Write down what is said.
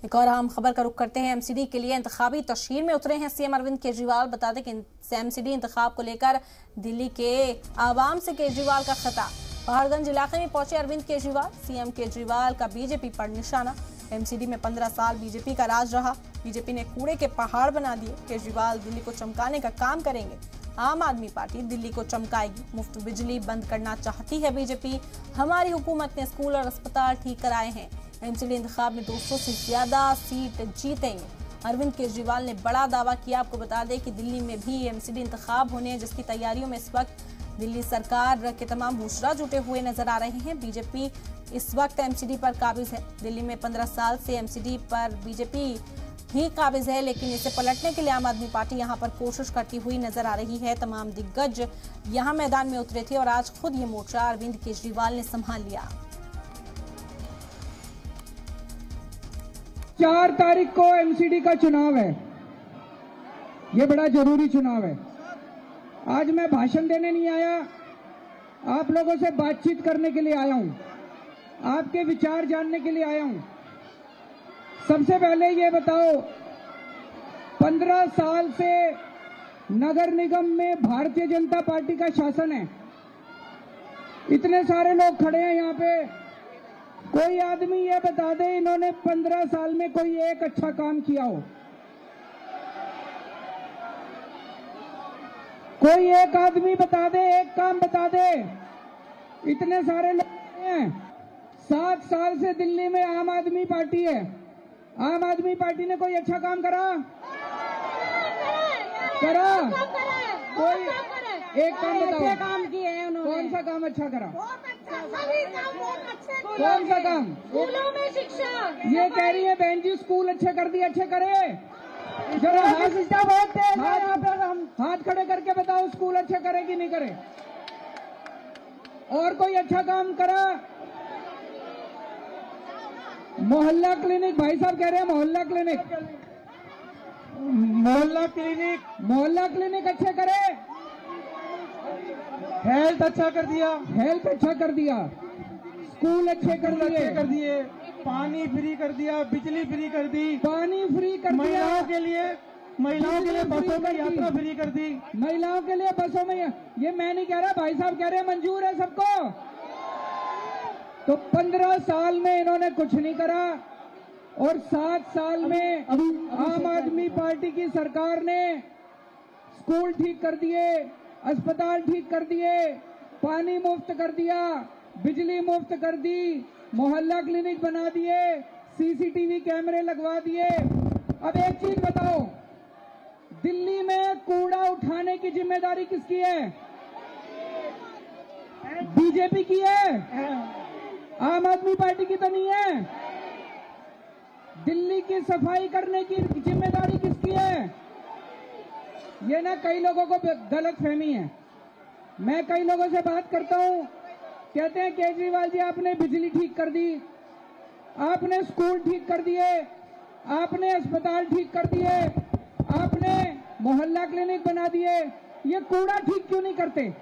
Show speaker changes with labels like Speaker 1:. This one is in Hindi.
Speaker 1: एक और अहम खबर का रुख करते हैं। एमसीडी के लिए इंतखाबी तशहीर में उतरे हैं सीएम अरविंद केजरीवाल। बता दें कि एमसीडी इंतखाब को लेकर दिल्ली के आवाम से केजरीवाल का खिताब। पहाड़गंज इलाके में पहुंचे अरविंद केजरीवाल। सीएम केजरीवाल का बीजेपी पर निशाना। एमसीडी में 15 साल बीजेपी का राज रहा। बीजेपी ने कूड़े के पहाड़ बना दिए। केजरीवाल दिल्ली को चमकाने का काम करेंगे। आम आदमी पार्टी दिल्ली को चमकाएगी। मुफ्त बिजली बंद करना चाहती है बीजेपी। हमारी हुकूमत ने स्कूल और अस्पताल ठीक कराए हैं। एमसीडी इंतखाब में 200 से ज्यादा सीट जीतेंगे। अरविंद केजरीवाल ने बड़ा दावा किया। आपको बता दें कि दिल्ली में भी एमसीडी इंतखाब होने हैं, जिसकी तैयारियों में इस वक्त दिल्ली सरकार के तमाम बूशरा जुटे हुए नजर आ रहे हैं। बीजेपी इस वक्त एमसीडी पर काबिज है। दिल्ली में 15 साल से एमसीडी पर बीजेपी ही काबिज है, लेकिन इसे पलटने के लिए आम आदमी पार्टी यहां पर कोशिश करती हुई नजर आ रही है। तमाम दिग्गज यहां मैदान में उतरे थे और आज खुद ये मोर्चा अरविंद केजरीवाल ने संभाल लिया।
Speaker 2: 4 तारीख को एमसीडी का चुनाव है। ये बड़ा जरूरी चुनाव है। आज मैं भाषण देने नहीं आया, आप लोगों से बातचीत करने के लिए आया हूं, आपके विचार जानने के लिए आया हूं। सबसे पहले ये बताओ, 15 साल से नगर निगम में भारतीय जनता पार्टी का शासन है। इतने सारे लोग खड़े हैं यहाँ पे, कोई आदमी ये बता दे इन्होंने 15 साल में कोई एक अच्छा काम किया हो। कोई एक आदमी बता दे, एक काम बता दे। इतने सारे लोग हैं। 7 साल से दिल्ली में आम आदमी पार्टी है। आम आदमी पार्टी ने कोई अच्छा काम करा? कोई एक काम बताओ,
Speaker 3: काम किए हैं उन्होंने।
Speaker 2: कौन सा काम अच्छा करा?
Speaker 3: सभी काम बहुत अच्छे किए।
Speaker 2: कौन सा काम?
Speaker 3: स्कूलों में शिक्षा।
Speaker 2: ये कह रही है बहन जी स्कूल अच्छे कर दिए, अच्छे करे। जरा हाथ खड़े करके बताओ स्कूल अच्छे करे कि नहीं करे। और कोई अच्छा काम करा? मोहल्ला क्लिनिक, भाई साहब कह रहे हैं मोहल्ला क्लिनिक अच्छे करे। हेल्थ अच्छा कर दिया, हेल्थ अच्छा कर दिया। स्कूल अच्छे कर दिए, पानी फ्री कर दिया, बिजली फ्री कर दी, पानी फ्री कर दिया। महिलाओं के लिए बसों में यात्रा फ्री कर दी। महिलाओं के लिए बसों में, ये मैं नहीं कह रहा, भाई साहब कह रहे हैं मंजूर है सबको। तो 15 साल में इन्होंने कुछ नहीं करा और 7 साल में आम आदमी पार्टी की सरकार ने स्कूल ठीक कर दिए, अस्पताल ठीक कर दिए, पानी मुफ्त कर दिया, बिजली मुफ्त कर दी, मोहल्ला क्लिनिक बना दिए, सीसीटीवी कैमरे लगवा दिए। अब एक चीज बताओ, दिल्ली में कूड़ा उठाने की जिम्मेदारी किसकी है? बीजेपी की है, आम आदमी पार्टी की तो नहीं है। दिल्ली की सफाई करने की जिम्मेदारी किसकी है? ये ना कई लोगों को गलत फहमी है। मैं कई लोगों से बात करता हूं, कहते हैं केजरीवाल जी आपने बिजली ठीक कर दी, आपने स्कूल ठीक कर दिए, आपने अस्पताल ठीक कर दिए, आपने मोहल्ला क्लिनिक बना दिए, ये कूड़ा ठीक क्यों नहीं करते?